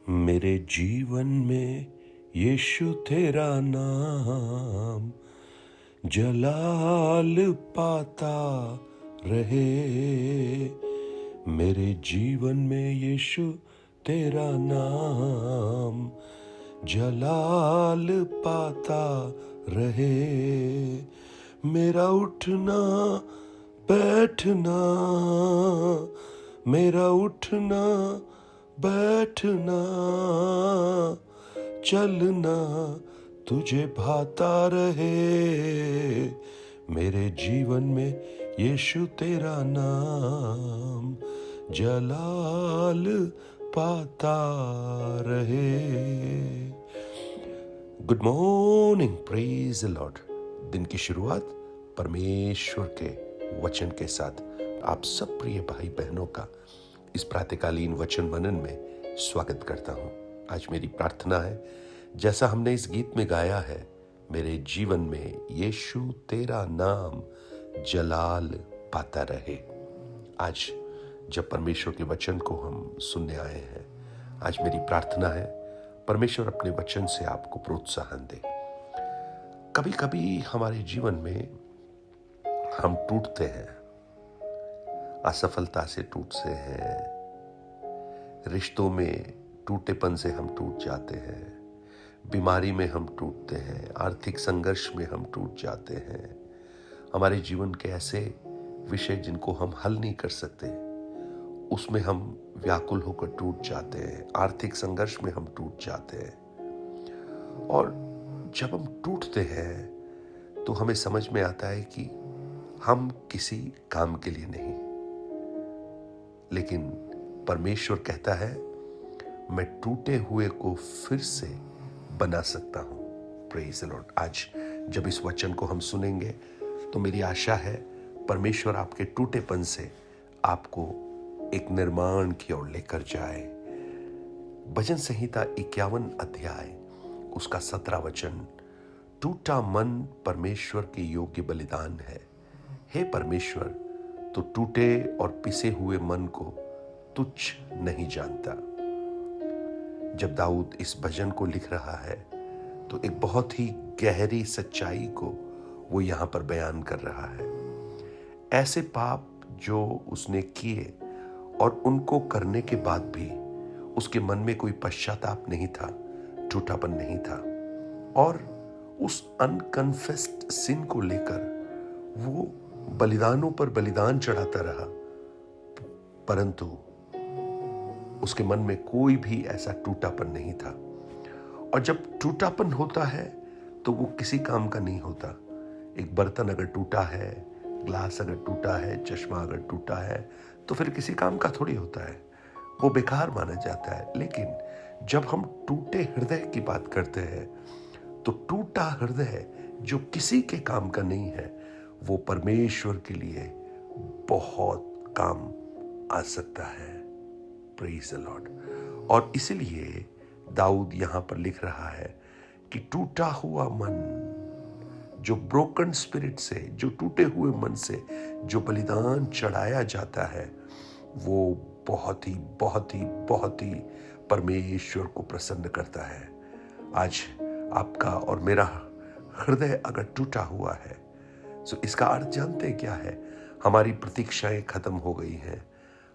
मेरे जीवन में यीशु तेरा नाम जलाल पाता रहे। मेरे जीवन में यीशु तेरा नाम जलाल पाता रहे। मेरा उठना बैठना, मेरा उठना बैठना, चलना तुझे भाता रहे। मेरे जीवन में यीशु तेरा नाम जलाल पाता रहे। Good morning, praise the Lord. दिन की शुरुआत परमेश्वर के वचन के साथ आप सब प्रिय भाई बहनों का इस प्रातःकालीन वचन मनन में स्वागत करता हूं। आज मेरी प्रार्थना है, जैसा हमने इस गीत में गाया है, मेरे जीवन में यीशु तेरा नाम जलाल पाता रहे। आज जब परमेश्वर के वचन को हम सुनने आए हैं, आज मेरी प्रार्थना है परमेश्वर अपने वचन से आपको प्रोत्साहन दे। कभी कभी हमारे जीवन में हम टूटते हैं, असफलता से टूटते हैं, रिश्तों में टूटेपन से हम टूट जाते हैं, बीमारी में हम टूटते हैं, आर्थिक संघर्ष में हम टूट जाते हैं। हमारे जीवन के ऐसे विषय जिनको हम हल नहीं कर सकते, उसमें हम व्याकुल होकर टूट जाते हैं, आर्थिक संघर्ष में हम टूट जाते हैं। और जब हम टूटते हैं तो हमें समझ में आता है कि हम किसी काम के लिए नहीं, लेकिन परमेश्वर कहता है मैं टूटे हुए को फिर से बना सकता हूं। Praise the Lord. आज जब इस वचन को हम सुनेंगे तो मेरी आशा है परमेश्वर आपके टूटेपन से आपको एक निर्माण की ओर लेकर जाए। भजन संहिता 51 अध्याय उसका 17 वचन, टूटा मन परमेश्वर के योग्य बलिदान है। हे परमेश्वर, तो टूटे और पिसे हुए मन को तुच्छ नहीं जानता। जब दाऊद इस भजन को लिख रहा है तो एक बहुत ही गहरी सच्चाई को वो यहां पर बयान कर रहा है। ऐसे पाप जो उसने किए और उनको करने के बाद भी उसके मन में कोई पश्चाताप नहीं था, टूटापन नहीं था, और उस अनकन्फेस्ड सिन को लेकर वो बलिदानों पर बलिदान चढ़ाता रहा, परंतु उसके मन में कोई भी ऐसा टूटापन नहीं था। और जब टूटापन होता है तो वो किसी काम का नहीं होता। एक बर्तन अगर टूटा है, ग्लास अगर टूटा है, चश्मा अगर टूटा है, तो फिर किसी काम का थोड़ी होता है, वो बेकार माना जाता है। लेकिन जब हम टूटे हृदय की बात करते हैं तो टूटा हृदय जो किसी के काम का नहीं है, वो परमेश्वर के लिए बहुत काम आ सकता है। Praise the Lord. और इसलिए दाऊद यहां पर लिख रहा है कि टूटा हुआ मन, जो ब्रोकन स्पिरिट से, जो टूटे हुए मन से जो बलिदान चढ़ाया जाता है, वो बहुत ही बहुत ही बहुत ही परमेश्वर को प्रसन्न करता है। आज आपका और मेरा हृदय अगर टूटा हुआ है तो इसका अर्थ जानते क्या है? हमारी प्रतीक्षाएं खत्म हो गई हैं,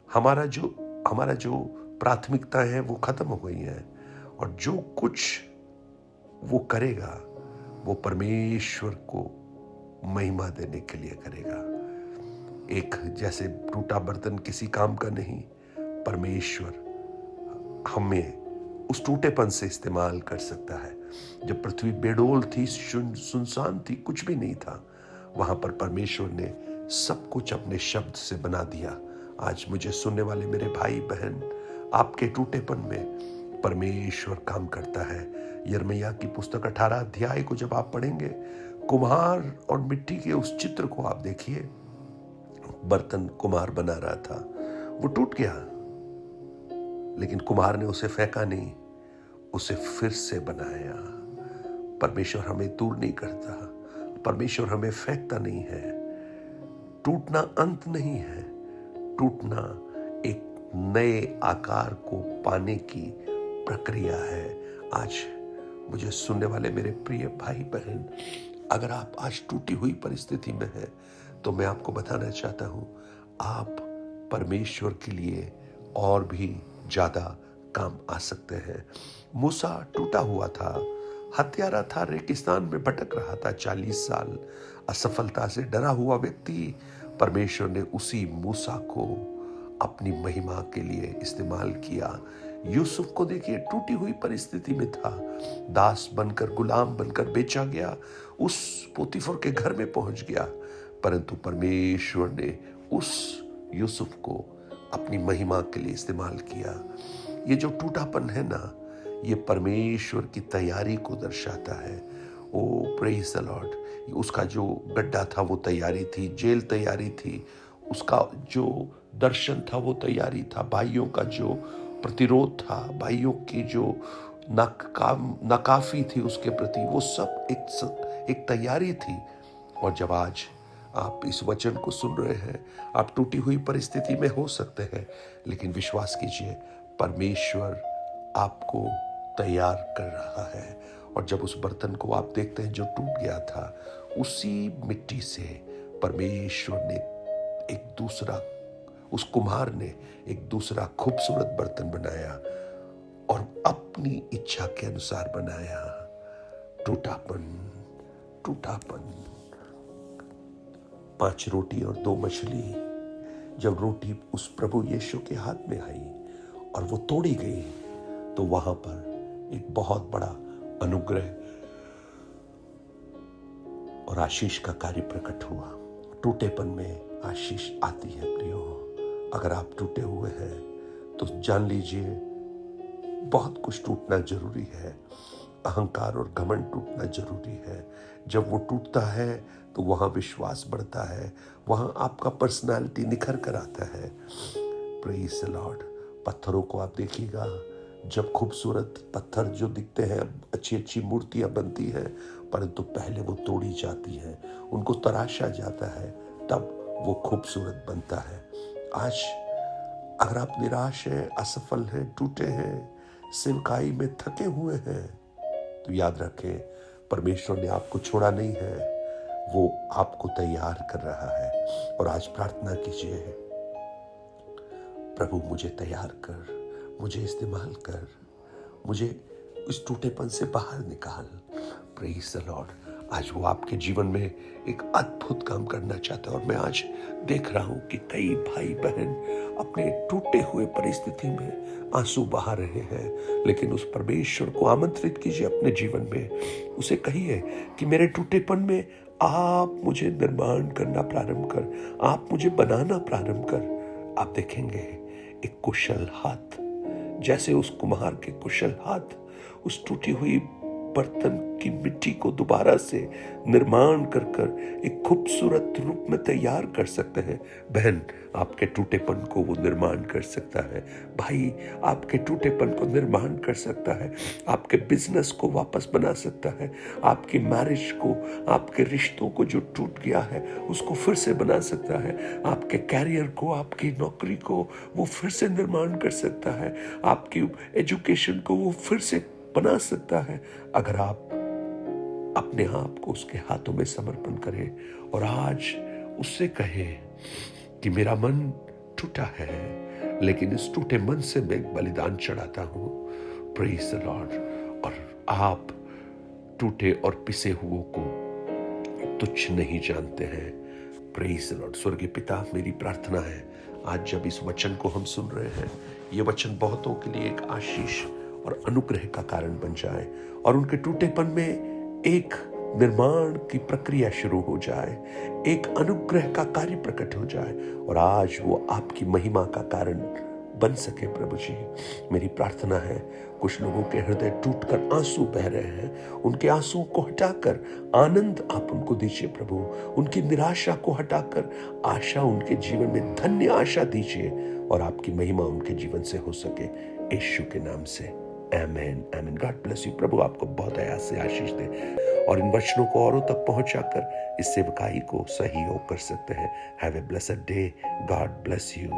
हमारा जो प्राथमिकता है वो खत्म हो गई है, और जो कुछ वो करेगा वो परमेश्वर को महिमा देने के लिए करेगा। एक जैसे टूटा बर्तन किसी काम का नहीं, परमेश्वर हमें उस टूटेपन से इस्तेमाल कर सकता है। जब पृथ्वी बेडोल थी, सुनसान थी, कुछ भी नहीं था, वहां पर परमेश्वर ने सब कुछ अपने शब्द से बना दिया। आज मुझे सुनने वाले मेरे भाई बहन, आपके टूटेपन में परमेश्वर काम करता है। यिर्मयाह की पुस्तक 18 अध्याय को जब आप पढ़ेंगे, कुम्हार और मिट्टी के उस चित्र को आप देखिए। बर्तन कुम्हार बना रहा था, वो टूट गया, लेकिन कुम्हार ने उसे फेंका नहीं, उसे फिर से बनाया। परमेश्वर हमें दूर नहीं करता, परमेश्वर हमें फेंकता नहीं है। टूटना अंत नहीं है, टूटना एक नए आकार को पाने की प्रक्रिया है। आज मुझे सुनने वाले मेरे प्रिय भाई बहन, अगर आप आज टूटी हुई परिस्थिति में हैं तो मैं आपको बताना चाहता हूं, आप परमेश्वर के लिए और भी ज्यादा काम आ सकते हैं। मूसा टूटा हुआ था, हत्यारा था, रेगिस्तान में भटक रहा था 40 साल, असफलता से डरा हुआ व्यक्ति। परमेश्वर ने उसी मूसा को अपनी महिमा के लिए इस्तेमाल किया। यूसुफ को देखिए, टूटी हुई परिस्थिति में था, दास बनकर, गुलाम बनकर बेचा गया, उस पोतीफर के घर में पहुंच गया, परंतु परमेश्वर ने उस यूसुफ को अपनी महिमा के लिए इस्तेमाल किया। ये जो टूटापन है ना, ये परमेश्वर की तैयारी को दर्शाता है। ओ प्रेज द लॉर्ड। उसका जो गड्ढा था वो तैयारी थी, जेल तैयारी थी, उसका जो दर्शन था वो तैयारी था, भाइयों का जो प्रतिरोध था, भाइयों की जो नाकाफी थी उसके प्रति, वो सब एक तैयारी थी। और जब आज आप इस वचन को सुन रहे हैं, आप टूटी हुई परिस्थिति में हो सकते हैं, लेकिन विश्वास कीजिए, परमेश्वर आपको तैयार कर रहा है। और जब उस बर्तन को आप देखते हैं जो टूट गया था, उसी मिट्टी से परमेश्वर ने एक दूसरा, उस कुम्हार ने एक दूसरा खूबसूरत बर्तन बनाया और अपनी इच्छा के अनुसार बनाया। टूटापन, 5 रोटी और 2 मछली, जब रोटी उस प्रभु यीशु के हाथ में आई और वो तोड़ी गई, तो वहां पर एक बहुत बड़ा अनुग्रह और आशीष का कार्य प्रकट हुआ। टूटेपन में आशीष आती है प्रियो। अगर आप टूटे हुए हैं तो जान लीजिए, बहुत कुछ टूटना जरूरी है। अहंकार और घमंड टूटना जरूरी है। जब वो टूटता है तो वहां विश्वास बढ़ता है, वहां आपका पर्सनालिटी निखर कर आता है। Praise the Lord. पत्थरों को आप देखिएगा, जब खूबसूरत पत्थर जो दिखते हैं, अच्छी अच्छी मूर्तियां बनती हैं, परंतु पहले वो तोड़ी जाती हैं, उनको तराशा जाता है, तब वो खूबसूरत बनता है। आज अगर आप निराश हैं, असफल हैं, टूटे हैं, सेवकाई में थके हुए हैं, तो याद रखें, परमेश्वर ने आपको छोड़ा नहीं है, वो आपको तैयार कर रहा है। और आज प्रार्थना कीजिए, प्रभु मुझे तैयार कर, मुझे इस्तेमाल कर, मुझे इस टूटेपन से बाहर निकाल। Praise the Lord. आज वो आपके जीवन में एक अद्भुत काम करना चाहता है। और मैं आज देख रहा हूं कि कई भाई बहन अपने टूटे हुए परिस्थिति में आंसू बहा रहे हैं, लेकिन उस परमेश्वर को आमंत्रित कीजिए अपने जीवन में। उसे कहिए कि मेरे टूटेपन में आप मुझे निर्माण करना प्रारंभ कर, आप मुझे बनाना प्रारंभ कर। आप देखेंगे एक कुशल हाथ, जैसे उस कुम्हार के कुशल हाथ उस टूटी हुई बर्तन की मिट्टी को दोबारा से निर्माण कर एक खूबसूरत रूप में तैयार कर सकते हैं। बहन, आपके टूटेपन को वो निर्माण कर सकता है। भाई, आपके टूटेपन को निर्माण कर सकता है। आपके बिजनेस को वापस बना सकता है। आपकी मैरिज को, आपके रिश्तों को जो टूट गया है उसको फिर से बना सकता है। आपके कैरियर को, आपकी नौकरी को वो फिर से निर्माण कर सकता है। आपकी एजुकेशन को वो फिर से बना सकता है, अगर आप अपने आप को उसके हाथों में समर्पण करें और आज उससे कहें कि मेरा मन टूटा है, लेकिन इस टूटे मन से मैं एक बलिदान चढ़ाता हूं। Praise the Lord. और आप टूटे और पिसे हुओं को तुच्छ नहीं जानते हैं। Praise the Lord. स्वर्गीय पिता, मेरी प्रार्थना है आज जब इस वचन को हम सुन रहे हैं, ये वचन बहुतों के लिए एक आशीष और अनुग्रह का कारण बन जाए और उनके टूटेपन में एक निर्माण की प्रक्रिया शुरू हो जाए, एक अनुग्रह का कार्य प्रकट हो जाए और आज वो आपकी महिमा का कारण बन सके। प्रभु जी, मेरी प्रार्थना है, कुछ लोगों के हृदय टूटकर आंसू बह रहे हैं, उनके आंसुओं को हटाकर आनंद आप उनको दीजिए प्रभु। उनकी निराशा को हटाकर आशा उनके जीवन में, धन्य आशा दीजिए और आपकी महिमा उनके जीवन से हो सके, यीशु के नाम से। Amen, amen. God bless you. प्रभु आपको बहुत आयात से आशीष दे और इन वचनों को औरों तक पहुंचाकर इस सेवकाई को सहयोग कर सकते हैं। Have a blessed day. God bless you.